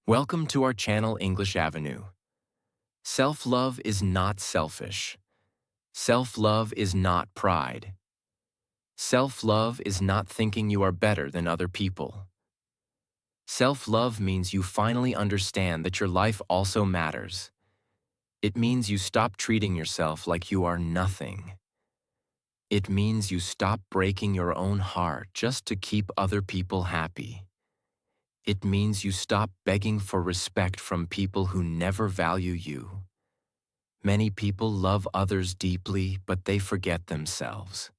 Welcome to our channel English Avenue. Self-love is not selfish. Self-love is not pride. Self-love is not thinking you are better than other people. Self-love means you finally understand that your life also matters. It means you stop treating yourself like you are nothing. It means you stop breaking your own heart just to keep other people happy. It means you stop begging for respect from people who never value you. Many people love others deeply, but they forget themselves.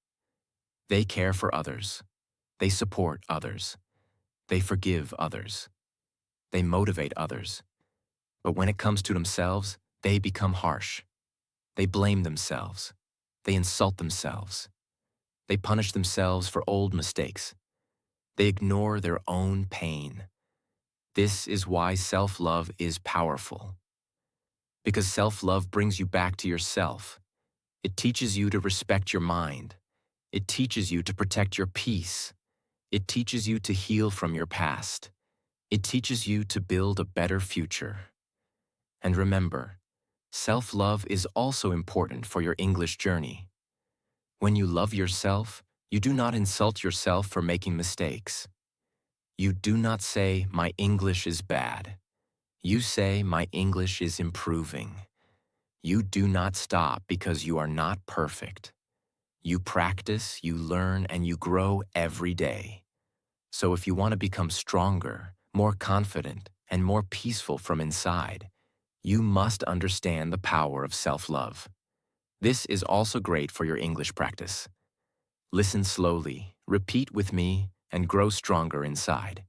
They care for others. They support others. They forgive others. They motivate others. But when it comes to themselves, they become harsh. They blame themselves. They insult themselves. They punish themselves for old mistakes. They ignore their own pain. This is why self-love is powerful. Because self-love brings you back to yourself. It teaches you to respect your mind. It teaches you to protect your peace. It teaches you to heal from your past. It teaches you to build a better future. And remember, self-love is also important for your English journey. When you love yourself, you do not insult yourself for making mistakes. You do not say, "My English is bad." You say, "My English is improving." You do not stop because you are not perfect. You practice, you learn, and you grow every day. So if you want to become stronger, more confident, and more peaceful from inside, you must understand the power of self-love. This is also great for your English practice. Listen slowly, repeat with me, and grow stronger inside.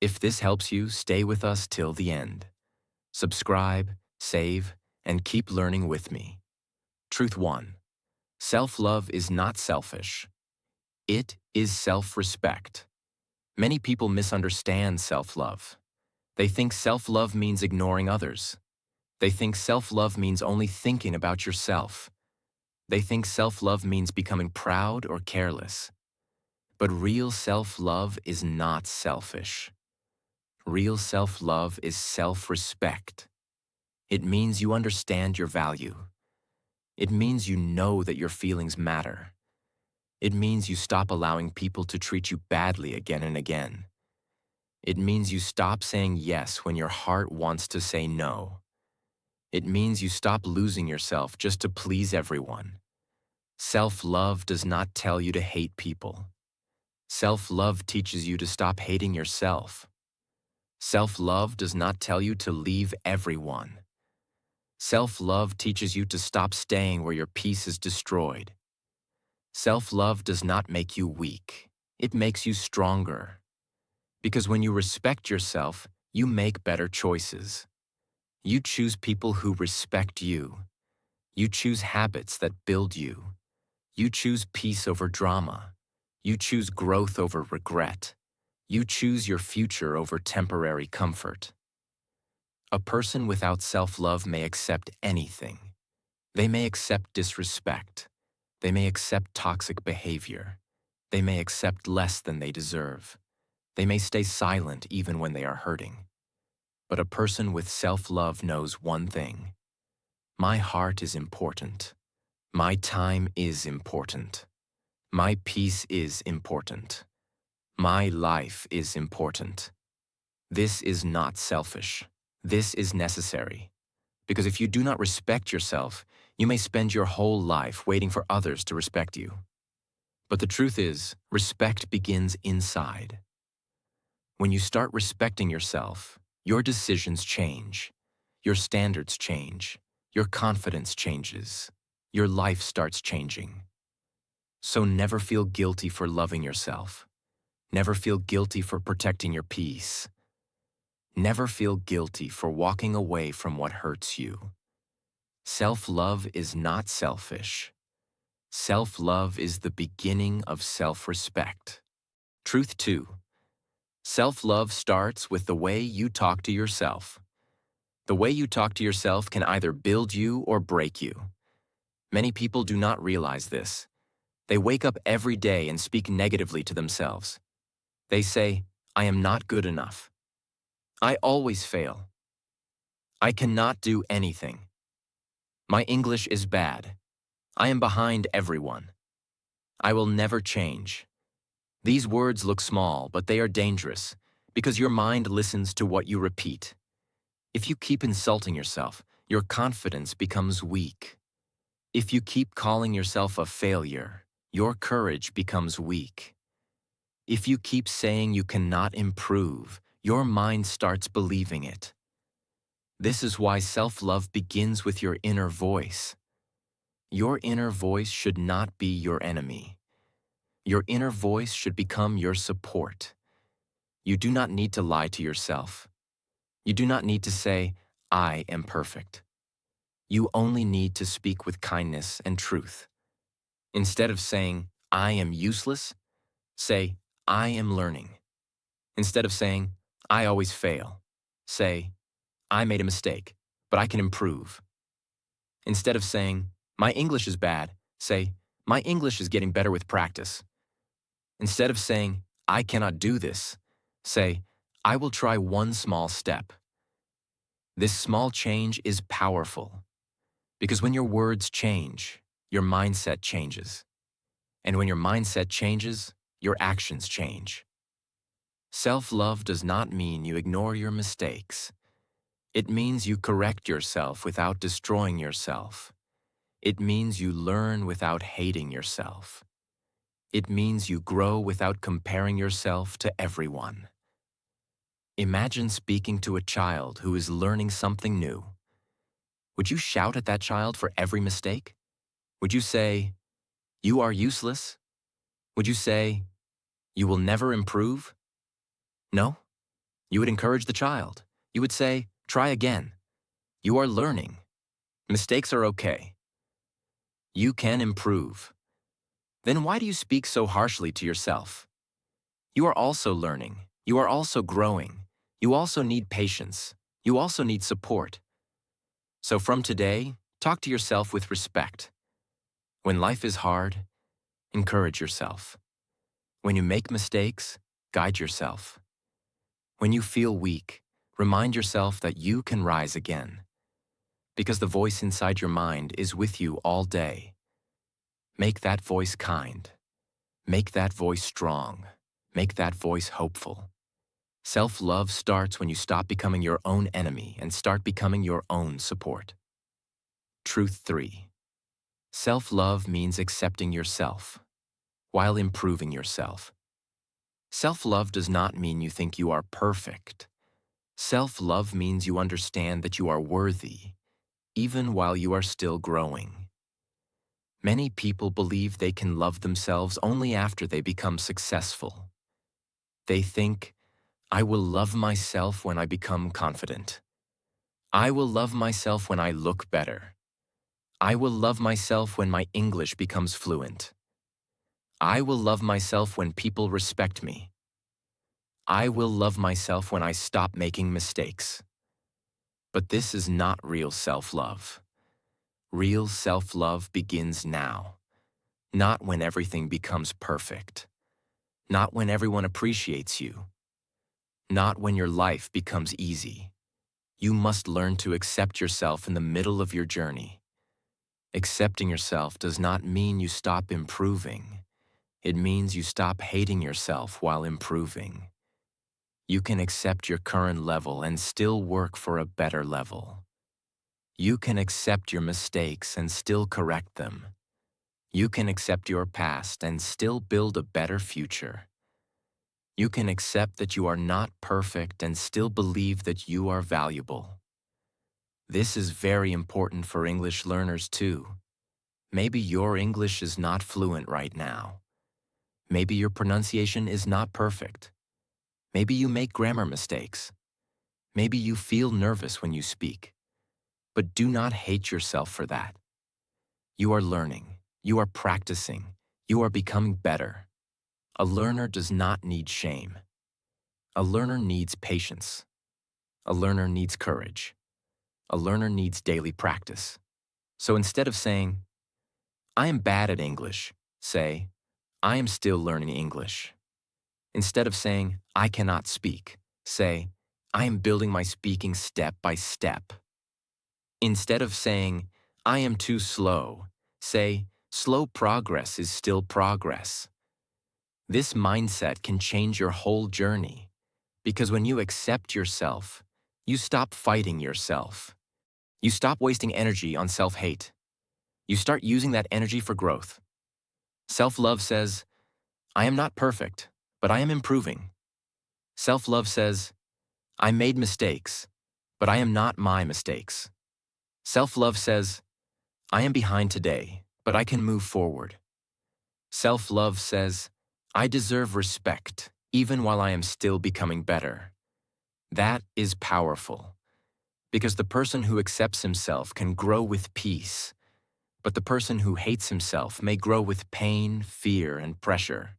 If this helps you, stay with us till the end. Subscribe, save, and keep learning with me. Truth 1. Self-love is not selfish. It is self-respect. Many people misunderstand self-love. They think self-love means ignoring others. They think self-love means only thinking about yourself. They think self-love means becoming proud or careless. But real self-love is not selfish. Real self-love is self-respect. It means you understand your value. It means you know that your feelings matter. It means you stop allowing people to treat you badly again and again. It means you stop saying yes when your heart wants to say no. It means you stop losing yourself just to please everyone. Self-love does not tell you to hate people. Self-love teaches you to stop hating yourself. Self-love does not tell you to leave everyone. Self-love teaches you to stop staying where your peace is destroyed. Self-love does not make you weak. It makes you stronger. Because when you respect yourself, you make better choices. You choose people who respect you. You choose habits that build you. You choose peace over drama. You choose growth over regret. You choose your future over temporary comfort. A person without self-love may accept anything. They may accept disrespect. They may accept toxic behavior. They may accept less than they deserve. They may stay silent even when they are hurting. But a person with self-love knows one thing. My heart is important. My time is important. My peace is important. My life is important. This is not selfish. This is necessary. Because if you do not respect yourself, you may spend your whole life waiting for others to respect you. But the truth is, respect begins inside. When you start respecting yourself, your decisions change. Your standards change. Your confidence changes. Your life starts changing. So never feel guilty for loving yourself. Never feel guilty for protecting your peace. Never feel guilty for walking away from what hurts you. Self-love is not selfish. Self-love is the beginning of self-respect. Truth 2. Self-love starts with the way you talk to yourself. The way you talk to yourself can either build you or break you. Many people do not realize this. They wake up every day and speak negatively to themselves. They say, "I am not good enough. I always fail. I cannot do anything. My English is bad. I am behind everyone. I will never change. These words look small, but they are dangerous because your mind listens to what you repeat. If you keep insulting yourself, your confidence becomes weak. If you keep calling yourself a failure, your courage becomes weak. If you keep saying you cannot improve, your mind starts believing it. This is why self-love begins with your inner voice. Your inner voice should not be your enemy. Your inner voice should become your support. You do not need to lie to yourself. You do not need to say, I am perfect. You only need to speak with kindness and truth. Instead of saying, I am useless, say, I am learning. Instead of saying, I always fail, say, I made a mistake, but I can improve. Instead of saying, my English is bad, say, my English is getting better with practice. Instead of saying, I cannot do this, say, I will try one small step. This small change is powerful because when your words change, your mindset changes. And when your mindset changes, your actions change. Self-love does not mean you ignore your mistakes. It means you correct yourself without destroying yourself. It means you learn without hating yourself. It means you grow without comparing yourself to everyone. Imagine speaking to a child who is learning something new. Would you shout at that child for every mistake? Would you say, you are useless? Would you say, you will never improve? No. You would encourage the child. You would say, try again. You are learning. Mistakes are okay. You can improve. Then why do you speak so harshly to yourself? You are also learning. You are also growing. You also need patience. You also need support. So from today, talk to yourself with respect. When life is hard, encourage yourself. When you make mistakes, guide yourself. When you feel weak, remind yourself that you can rise again. Because the voice inside your mind is with you all day. Make that voice kind. Make that voice strong. Make that voice hopeful. Self-love starts when you stop becoming your own enemy and start becoming your own support. Truth 3. Self-love means accepting yourself while improving yourself. Self-love does not mean you think you are perfect. Self-love means you understand that you are worthy, even while you are still growing. Many people believe they can love themselves only after they become successful. They think, I will love myself when I become confident. I will love myself when I look better. I will love myself when my English becomes fluent. I will love myself when people respect me. I will love myself when I stop making mistakes. But this is not real self-love. Real self-love begins now, not when everything becomes perfect, not when everyone appreciates you, not when your life becomes easy. You must learn to accept yourself in the middle of your journey. Accepting yourself does not mean you stop improving. It means you stop hating yourself while improving. You can accept your current level and still work for a better level. You can accept your mistakes and still correct them. You can accept your past and still build a better future. You can accept that you are not perfect and still believe that you are valuable. This is very important for English learners too. Maybe your English is not fluent right now. Maybe your pronunciation is not perfect. Maybe you make grammar mistakes. Maybe you feel nervous when you speak. But do not hate yourself for that. You are learning. You are practicing. You are becoming better. A learner does not need shame. A learner needs patience. A learner needs courage. A learner needs daily practice. So instead of saying, I am bad at English, say, I am still learning English. Instead of saying, I cannot speak, say, I am building my speaking step by step. Instead of saying, I am too slow, say, slow progress is still progress. This mindset can change your whole journey, because when you accept yourself, you stop fighting yourself. You stop wasting energy on self-hate. You start using that energy for growth. Self-love says, I am not perfect, but I am improving. Self-love says, I made mistakes, but I am not my mistakes. Self-love says, I am behind today, but I can move forward. Self-love says, I deserve respect, even while I am still becoming better. That is powerful, because the person who accepts himself can grow with peace, but the person who hates himself may grow with pain, fear, and pressure.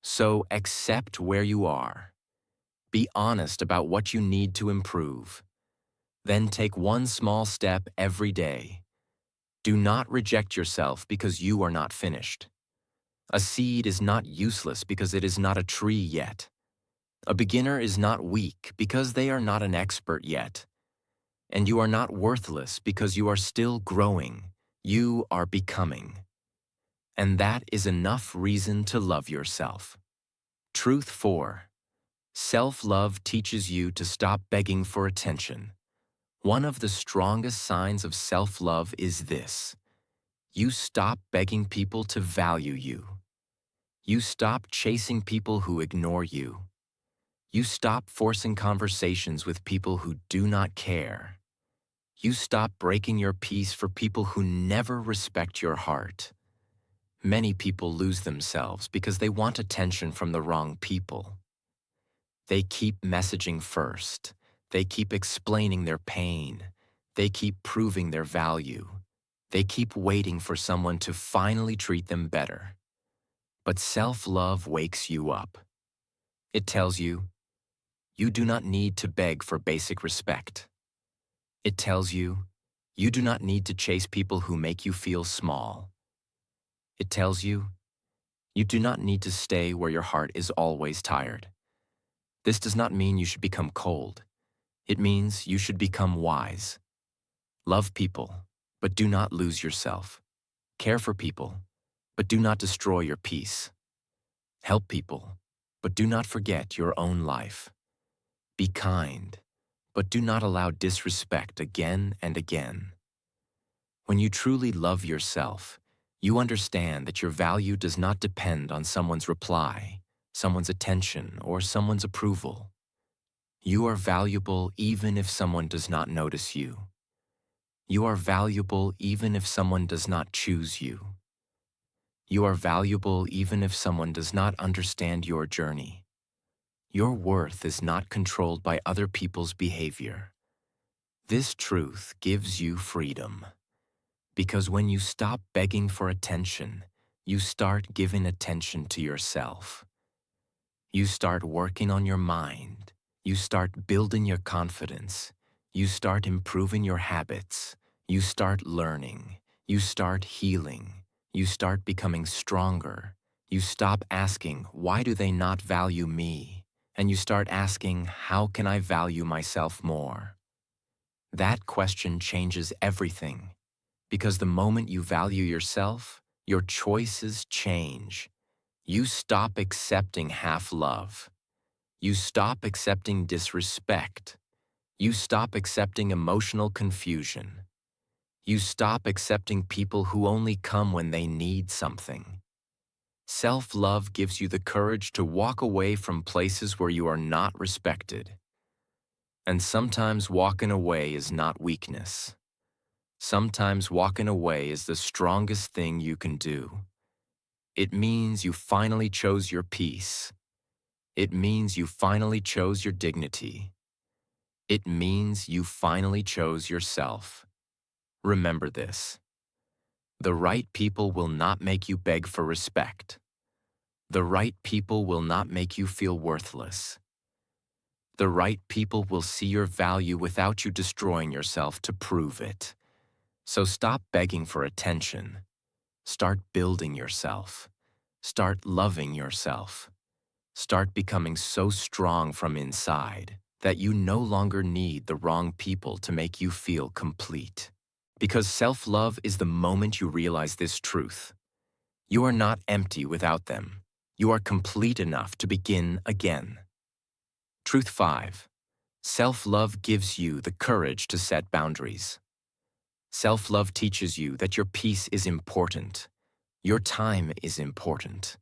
So accept where you are. Be honest about what you need to improve. Then take one small step every day. Do not reject yourself because you are not finished. A seed is not useless because it is not a tree yet. A beginner is not weak because they are not an expert yet. And you are not worthless because you are still growing. You are becoming. And that is enough reason to love yourself. Truth 4. Self-love teaches you to stop begging for attention. One of the strongest signs of self-love is this. You stop begging people to value you. You stop chasing people who ignore you. You stop forcing conversations with people who do not care. You stop breaking your peace for people who never respect your heart. Many people lose themselves because they want attention from the wrong people. They keep messaging first. They keep explaining their pain. They keep proving their value. They keep waiting for someone to finally treat them better. But self-love wakes you up. It tells you, you do not need to beg for basic respect. It tells you, you do not need to chase people who make you feel small. It tells you, you do not need to stay where your heart is always tired. This does not mean you should become cold. It means you should become wise. Love people, but do not lose yourself. Care for people, but do not destroy your peace. Help people, but do not forget your own life. Be kind, but do not allow disrespect again and again. When you truly love yourself, you understand that your value does not depend on someone's reply, someone's attention, or someone's approval. You are valuable even if someone does not notice you. You are valuable even if someone does not choose you. You are valuable even if someone does not understand your journey. Your worth is not controlled by other people's behavior. This truth gives you freedom. Because when you stop begging for attention, you start giving attention to yourself. You start working on your mind. You start building your confidence. You start improving your habits. You start learning. You start healing. You start becoming stronger. You stop asking, why do they not value me? And you start asking, how can I value myself more? That question changes everything. Because the moment you value yourself, your choices change. You stop accepting half-love. You stop accepting disrespect. You stop accepting emotional confusion. You stop accepting people who only come when they need something. Self-love gives you the courage to walk away from places where you are not respected. And sometimes walking away is not weakness. Sometimes walking away is the strongest thing you can do. It means you finally chose your peace. It means you finally chose your dignity. It means you finally chose yourself. Remember this. The right people will not make you beg for respect. The right people will not make you feel worthless. The right people will see your value without you destroying yourself to prove it. So stop begging for attention. Start building yourself. Start loving yourself. Start becoming so strong from inside that you no longer need the wrong people to make you feel complete. Because self-love is the moment you realize this truth. You are not empty without them. You are complete enough to begin again. Truth 5. Self-love gives you the courage to set boundaries. Self-love teaches you that your peace is important. Your time is important.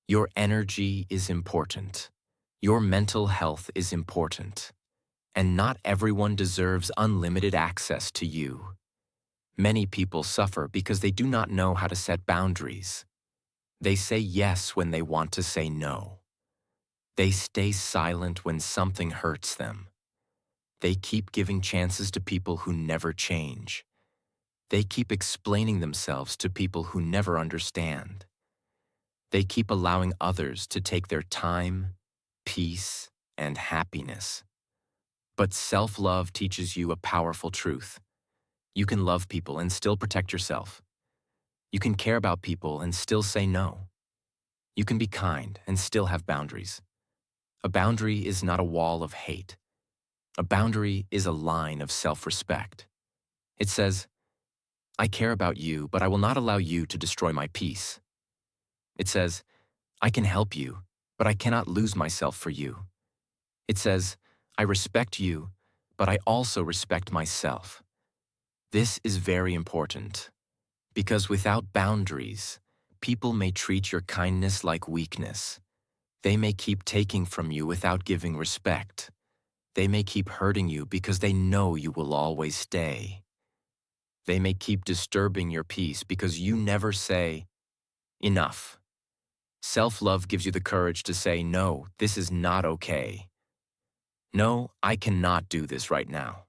Your energy is important. Your mental health is important. And not everyone deserves unlimited access to you. Many people suffer because they do not know how to set boundaries. They say yes when they want to say no. They stay silent when something hurts them. They keep giving chances to people who never change. They keep explaining themselves to people who never understand. They keep allowing others to take their time, peace, and happiness. But self-love teaches you a powerful truth. You can love people and still protect yourself. You can care about people and still say no. You can be kind and still have boundaries. A boundary is not a wall of hate. A boundary is a line of self-respect. It says, I care about you, but I will not allow you to destroy my peace. It says, I can help you, but I cannot lose myself for you. It says, I respect you, but I also respect myself. This is very important, because without boundaries, people may treat your kindness like weakness. They may keep taking from you without giving respect. They may keep hurting you because they know you will always stay. They may keep disturbing your peace because you never say, enough. Self-love gives you the courage to say, no, this is not okay. No, I cannot do this right now.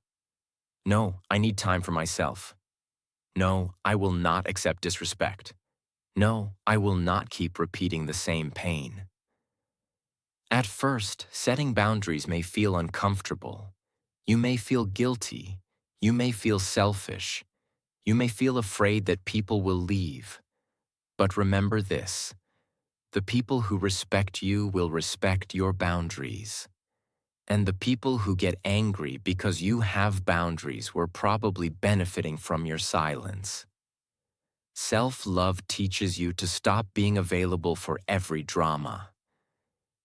No, I need time for myself. No, I will not accept disrespect. No, I will not keep repeating the same pain. At first, setting boundaries may feel uncomfortable. You may feel guilty. You may feel selfish. You may feel afraid that people will leave. But remember this: the people who respect you will respect your boundaries. And the people who get angry because you have boundaries were probably benefiting from your silence. Self-love teaches you to stop being available for every drama.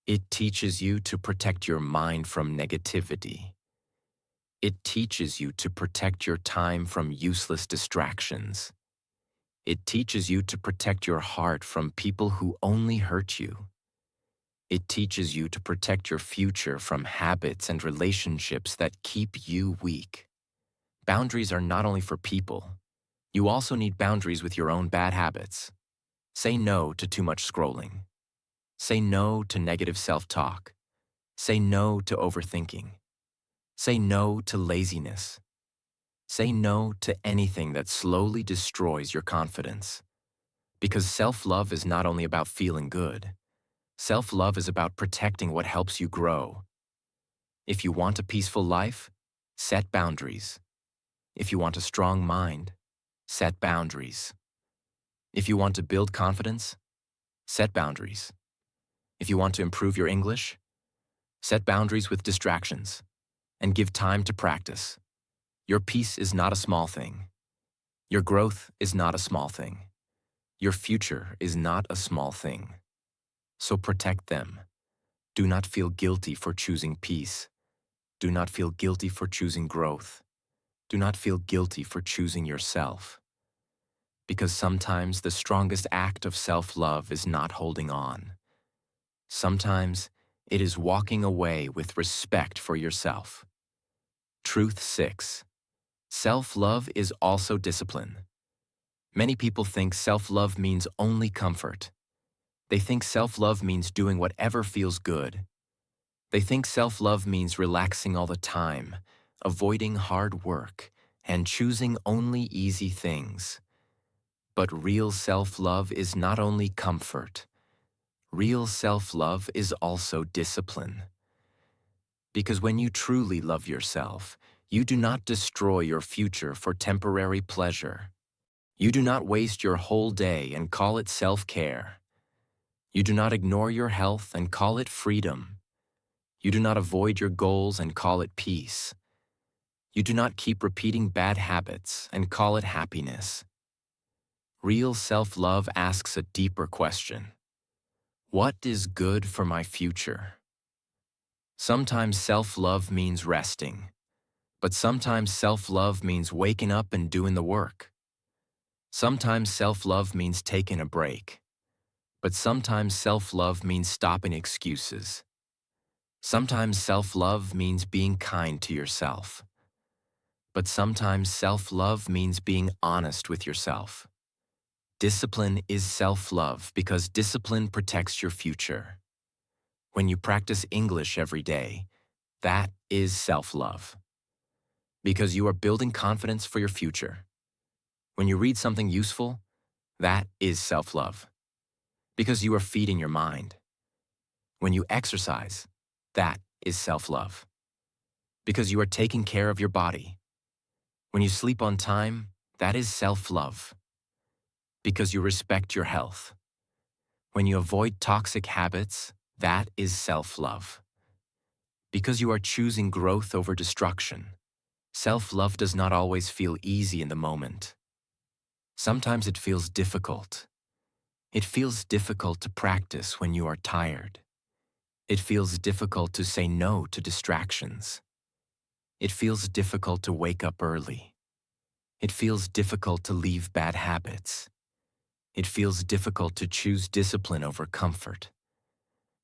It teaches you to protect your mind from negativity. It teaches you to protect your time from useless distractions. It teaches you to protect your heart from people who only hurt you. It teaches you to protect your future from habits and relationships that keep you weak. Boundaries are not only for people. You also need boundaries with your own bad habits. Say no to too much scrolling. Say no to negative self-talk. Say no to overthinking. Say no to laziness. Say no to anything that slowly destroys your confidence. Because self-love is not only about feeling good. Self-love is about protecting what helps you grow. If you want a peaceful life, set boundaries. If you want a strong mind, set boundaries. If you want to build confidence, set boundaries. If you want to improve your English, set boundaries with distractions and give time to practice. Your peace is not a small thing. Your growth is not a small thing. Your future is not a small thing. So protect them. Do not feel guilty for choosing peace. Do not feel guilty for choosing growth. Do not feel guilty for choosing yourself. Because sometimes the strongest act of self-love is not holding on. Sometimes it is walking away with respect for yourself. Truth 6. Self-love is also discipline. Many people think self-love means only comfort. They think self-love means doing whatever feels good. They think self-love means relaxing all the time, avoiding hard work, and choosing only easy things. But real self-love is not only comfort. Real self-love is also discipline. Because when you truly love yourself, you do not destroy your future for temporary pleasure. You do not waste your whole day and call it self-care. You do not ignore your health and call it freedom. You do not avoid your goals and call it peace. You do not keep repeating bad habits and call it happiness. Real self-love asks a deeper question. What is good for my future? Sometimes self-love means resting, but sometimes self-love means waking up and doing the work. Sometimes self-love means taking a break, but sometimes self-love means stopping excuses. Sometimes self-love means being kind to yourself, but sometimes self-love means being honest with yourself. Discipline is self-love because discipline protects your future. When you practice English every day, that is self-love. Because you are building confidence for your future. When you read something useful, that is self-love. Because you are feeding your mind. When you exercise, that is self-love. Because you are taking care of your body. When you sleep on time, that is self-love. Because you respect your health. When you avoid toxic habits, that is self-love. Because you are choosing growth over destruction. Self-love does not always feel easy in the moment. Sometimes it feels difficult. It feels difficult to practice when you are tired. It feels difficult to say no to distractions. It feels difficult to wake up early. It feels difficult to leave bad habits. It feels difficult to choose discipline over comfort.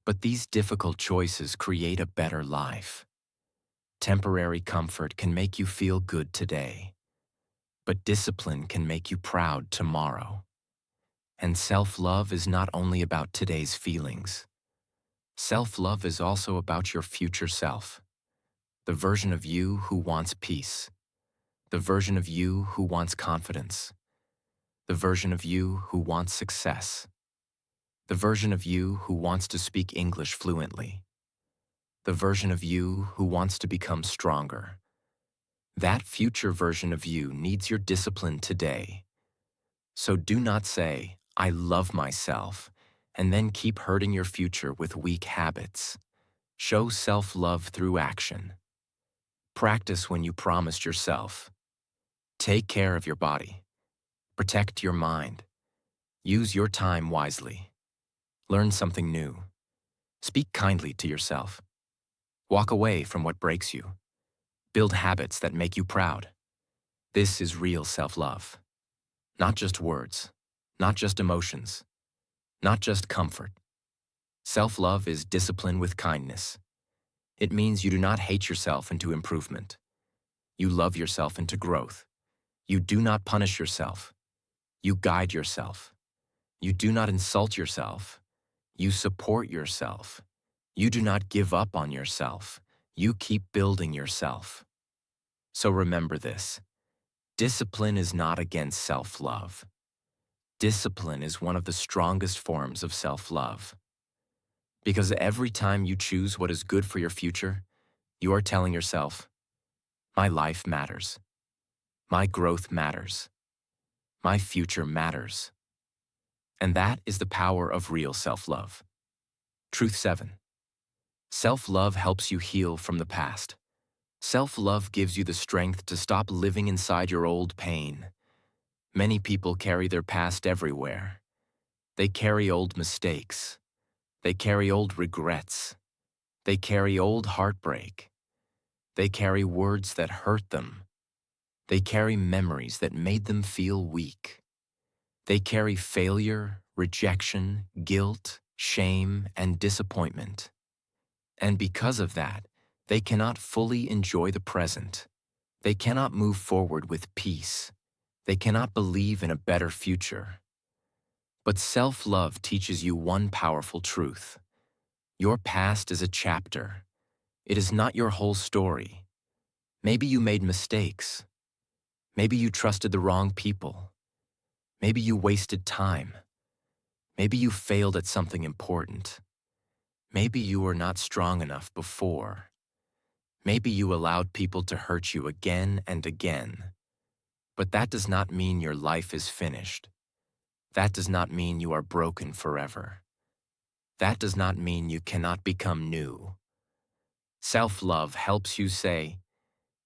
But these difficult choices create a better life. Temporary comfort can make you feel good today, but discipline can make you proud tomorrow. And self-love is not only about today's feelings. Self-love is also about your future self, the version of you who wants peace, the version of you who wants confidence, the version of you who wants success, the version of you who wants to speak English fluently, the version of you who wants to become stronger. That future version of you needs your discipline today. So do not say, "I love myself," and then keep hurting your future with weak habits. Show self-love through action. Practice when you promised yourself. Take care of your body. Protect your mind. Use your time wisely. Learn something new. Speak kindly to yourself. Walk away from what breaks you. Build habits that make you proud. This is real self-love. Not just words, not just emotions, not just comfort. Self-love is discipline with kindness. It means you do not hate yourself into improvement. You love yourself into growth. You do not punish yourself. You guide yourself. You do not insult yourself. You support yourself. You do not give up on yourself. You keep building yourself. So remember this. Discipline is not against self-love. Discipline is one of the strongest forms of self-love. Because every time you choose what is good for your future, you are telling yourself, my life matters. My growth matters. My future matters. And that is the power of real self-love. Truth 7. Self-love helps you heal from the past. Self-love gives you the strength to stop living inside your old pain. Many people carry their past everywhere. They carry old mistakes. They carry old regrets. They carry old heartbreak. They carry words that hurt them. They carry memories that made them feel weak. They carry failure, rejection, guilt, shame, and disappointment. And because of that, they cannot fully enjoy the present. They cannot move forward with peace. They cannot believe in a better future. But self-love teaches you one powerful truth. Your past is a chapter. It is not your whole story. Maybe you made mistakes. Maybe you trusted the wrong people. Maybe you wasted time. Maybe you failed at something important. Maybe you were not strong enough before. Maybe you allowed people to hurt you again and again. But that does not mean your life is finished. That does not mean you are broken forever. That does not mean you cannot become new. Self-love helps you say,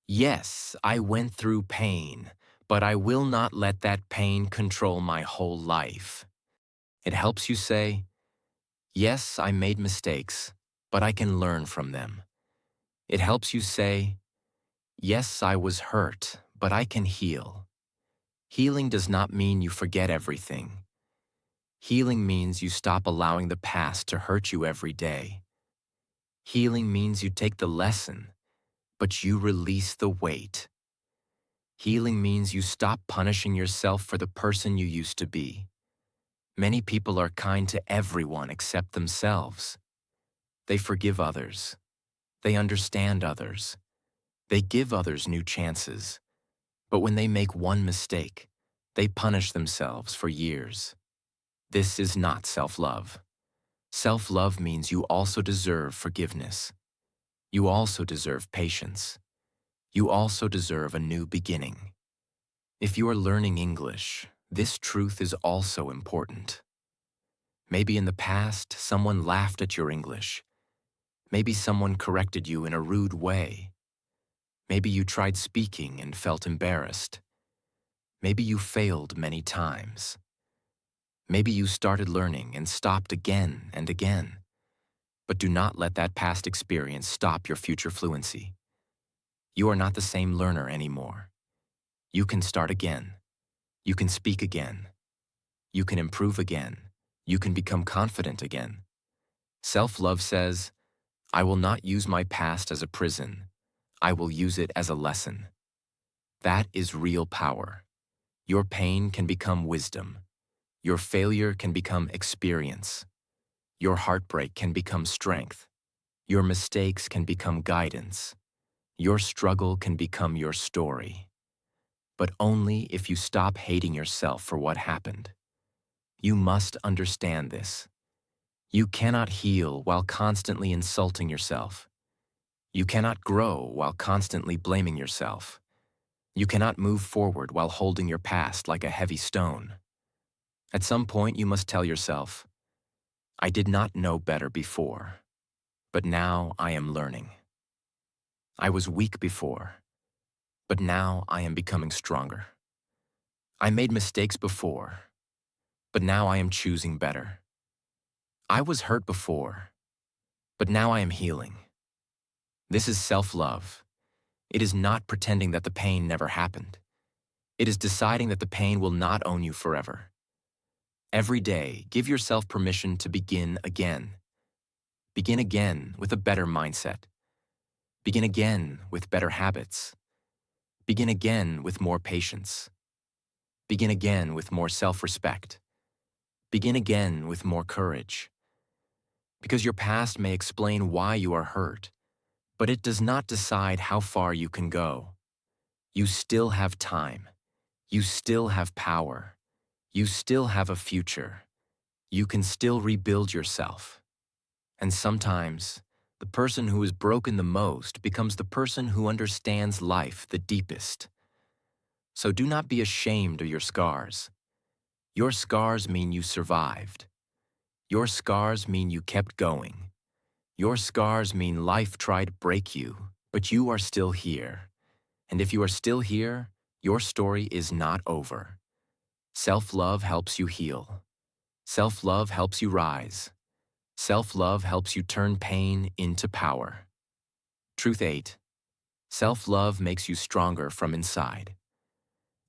yes, I went through pain, but I will not let that pain control my whole life. It helps you say, yes, I made mistakes, but I can learn from them. It helps you say, yes, I was hurt, but I can heal. Healing does not mean you forget everything. Healing means you stop allowing the past to hurt you every day. Healing means you take the lesson, but you release the weight. Healing means you stop punishing yourself for the person you used to be. Many people are kind to everyone except themselves. They forgive others. They understand others. They give others new chances. But when they make one mistake, they punish themselves for years. This is not self-love. Self-love means you also deserve forgiveness. You also deserve patience. You also deserve a new beginning. If you are learning English, this truth is also important. Maybe in the past, someone laughed at your English. Maybe someone corrected you in a rude way. Maybe you tried speaking and felt embarrassed. Maybe you failed many times. Maybe you started learning and stopped again and again. But do not let that past experience stop your future fluency. You are not the same learner anymore. You can start again. You can speak again. You can improve again. You can become confident again. Self-love says, I will not use my past as a prison. I will use it as a lesson. That is real power. Your pain can become wisdom. Your failure can become experience. Your heartbreak can become strength. Your mistakes can become guidance. Your struggle can become your story. But only if you stop hating yourself for what happened. You must understand this. You cannot heal while constantly insulting yourself. You cannot grow while constantly blaming yourself. You cannot move forward while holding your past like a heavy stone. At some point, you must tell yourself, I did not know better before, but now I am learning. I was weak before, but now I am becoming stronger. I made mistakes before, but now I am choosing better. I was hurt before, but now I am healing. This is self-love. It is not pretending that the pain never happened. It is deciding that the pain will not own you forever. Every day, give yourself permission to begin again. Begin again with a better mindset. Begin again with better habits. Begin again with more patience. Begin again with more self-respect. Begin again with more courage. Because your past may explain why you are hurt, but it does not decide how far you can go. You still have time. You still have power. You still have a future. You can still rebuild yourself. And sometimes, the person who is broken the most becomes the person who understands life the deepest. So do not be ashamed of your scars. Your scars mean you survived. Your scars mean you kept going. Your scars mean life tried to break you, but you are still here. And if you are still here, your story is not over. Self-love helps you heal. Self-love helps you rise. Self-love helps you turn pain into power. Truth 8. Self-love makes you stronger from inside.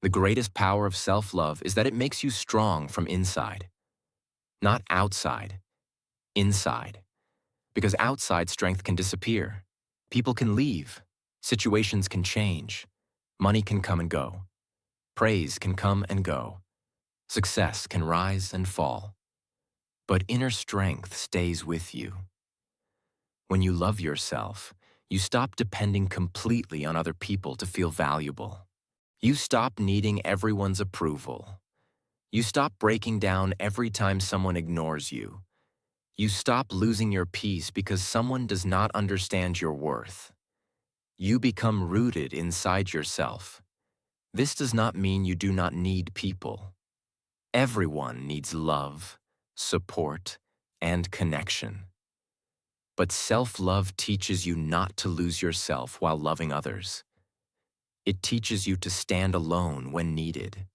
The greatest power of self-love is that it makes you strong from inside. Not outside, inside. Because outside strength can disappear. People can leave. Situations can change. Money can come and go. Praise can come and go. Success can rise and fall. But inner strength stays with you. When you love yourself, you stop depending completely on other people to feel valuable. You stop needing everyone's approval. You stop breaking down every time someone ignores you. You stop losing your peace because someone does not understand your worth. You become rooted inside yourself. This does not mean you do not need people. Everyone needs love, support, and connection. But self-love teaches you not to lose yourself while loving others. It teaches you to stand alone when needed.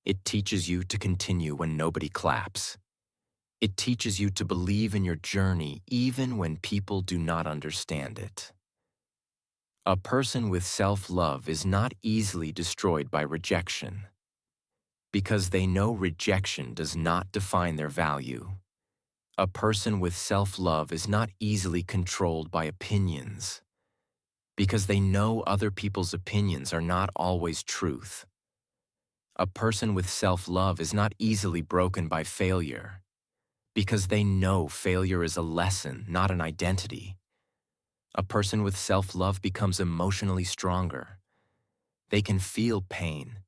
It teaches you to continue when nobody claps. It teaches you to believe in your journey even when people do not understand it. A person with self-love is not easily destroyed by rejection because they know rejection does not define their value. A person with self-love is not easily controlled by opinions because they know other people's opinions are not always truth. A person with self-love is not easily broken by failure because they know failure is a lesson, not an identity. A person with self-love becomes emotionally stronger. They can feel pain,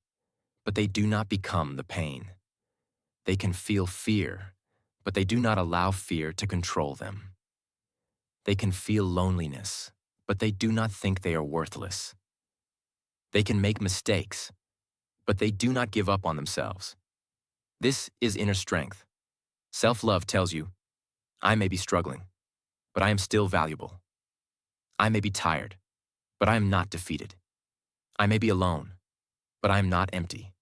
but they do not become the pain. They can feel fear, but they do not allow fear to control them. They can feel loneliness, but they do not think they are worthless. They can make mistakes, but they do not give up on themselves. This is inner strength. Self-love tells you, I may be struggling, but I am still valuable. I may be tired, but I am not defeated. I may be alone, but I am not empty.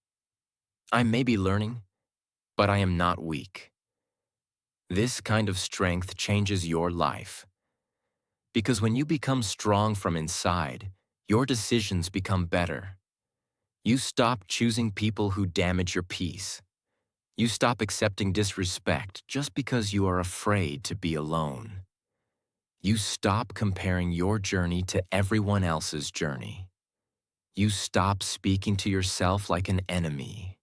I may be learning, but I am not weak. This kind of strength changes your life. Because when you become strong from inside, your decisions become better. You stop choosing people who damage your peace. You stop accepting disrespect just because you are afraid to be alone. You stop comparing your journey to everyone else's journey. You stop speaking to yourself like an enemy.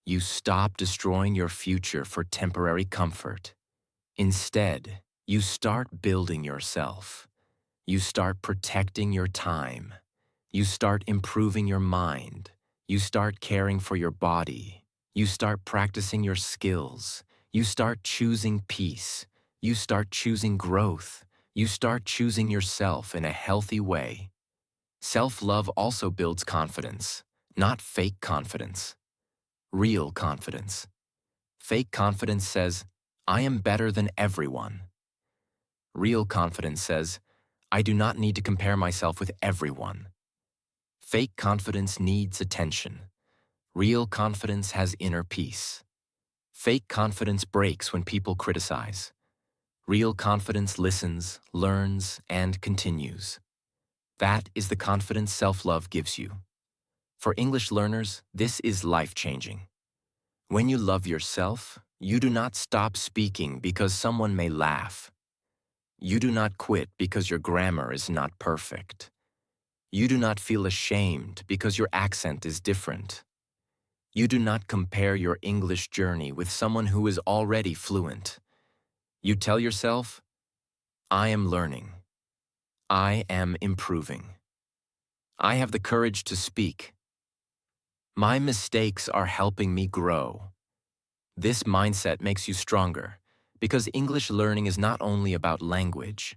You stop destroying your future for temporary comfort. Instead, you start building yourself. You start protecting your time. You start improving your mind. You start caring for your body. You start practicing your skills. You start choosing peace. You start choosing growth. You start choosing yourself in a healthy way. Self-love also builds confidence, not fake confidence. Real confidence. Fake confidence says, I am better than everyone. Real confidence says, I do not need to compare myself with everyone. Fake confidence needs attention. Real confidence has inner peace. Fake confidence breaks when people criticize. Real confidence listens, learns, and continues. That is the confidence self-love gives you. For English learners, this is life-changing. When you love yourself, you do not stop speaking because someone may laugh. You do not quit because your grammar is not perfect. You do not feel ashamed because your accent is different. You do not compare your English journey with someone who is already fluent. You tell yourself, I am learning. I am improving. I have the courage to speak. My mistakes are helping me grow. This mindset makes you stronger because English learning is not only about language.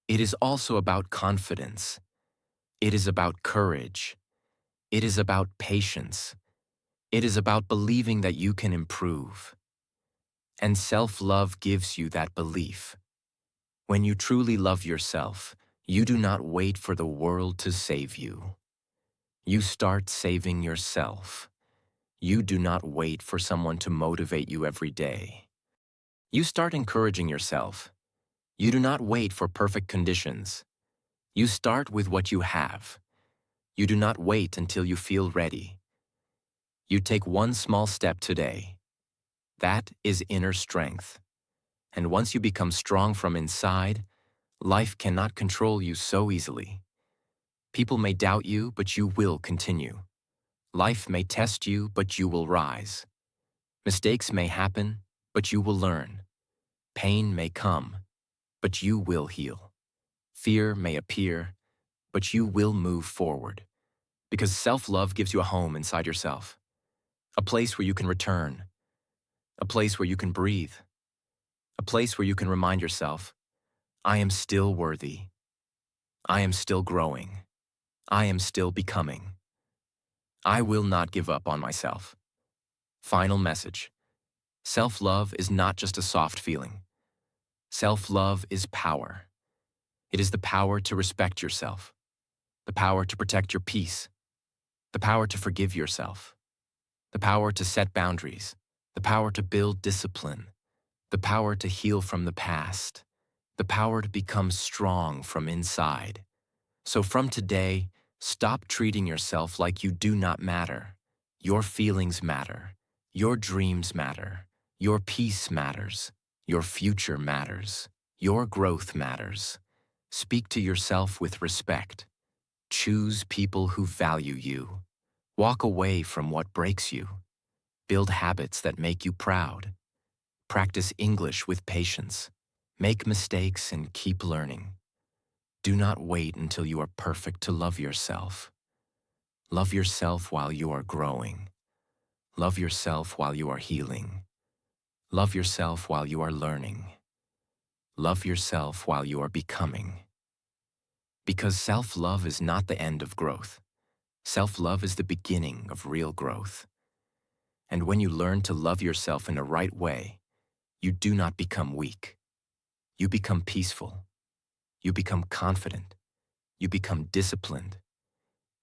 It is also about confidence. It is about courage. It is about patience. It is about believing that you can improve. And self-love gives you that belief. When you truly love yourself, you do not wait for the world to save you. You start saving yourself. You do not wait for someone to motivate you every day. You start encouraging yourself. You do not wait for perfect conditions. You start with what you have. You do not wait until you feel ready. You take one small step today. That is inner strength. And once you become strong from inside, life cannot control you so easily. People may doubt you, but you will continue. Life may test you, but you will rise. Mistakes may happen, but you will learn. Pain may come, but you will heal. Fear may appear, but you will move forward. Because self-love gives you a home inside yourself. A place where you can return. A place where you can breathe. A place where you can remind yourself, I am still worthy. I am still growing. I am still becoming. I will not give up on myself. Final message. Self-love is not just a soft feeling. Self-love is power. It is the power to respect yourself, the power to protect your peace, the power to forgive yourself, the power to set boundaries, the power to build discipline, the power to heal from the past, the power to become strong from inside. So from today, stop treating yourself like you do not matter. Your feelings matter. Your dreams matter. Your peace matters. Your future matters. Your growth matters. Speak to yourself with respect. Choose people who value you. Walk away from what breaks you. Build habits that make you proud. Practice English with patience. Make mistakes and keep learning. Do not wait until you are perfect to love yourself. Love yourself while you are growing. Love yourself while you are healing. Love yourself while you are learning. Love yourself while you are becoming. Because self-love is not the end of growth. Self-love is the beginning of real growth. And when you learn to love yourself in the right way, you do not become weak. You become peaceful. You become confident. You become disciplined.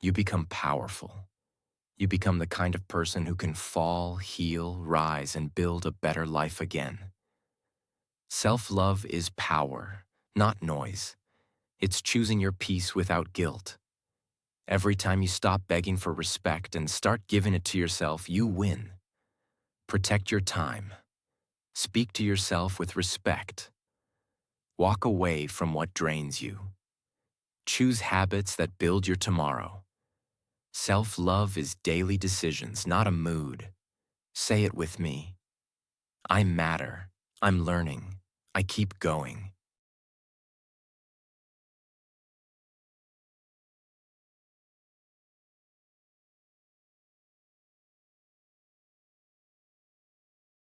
You become powerful. You become the kind of person who can fall, heal, rise, and build a better life again. Self-love is power, not noise. It's choosing your peace without guilt. Every time you stop begging for respect and start giving it to yourself, you win. Protect your time. Speak to yourself with respect. Walk away from what drains you. Choose habits that build your tomorrow. Self-love is daily decisions, not a mood. Say it with me. I matter. I'm learning. I keep going.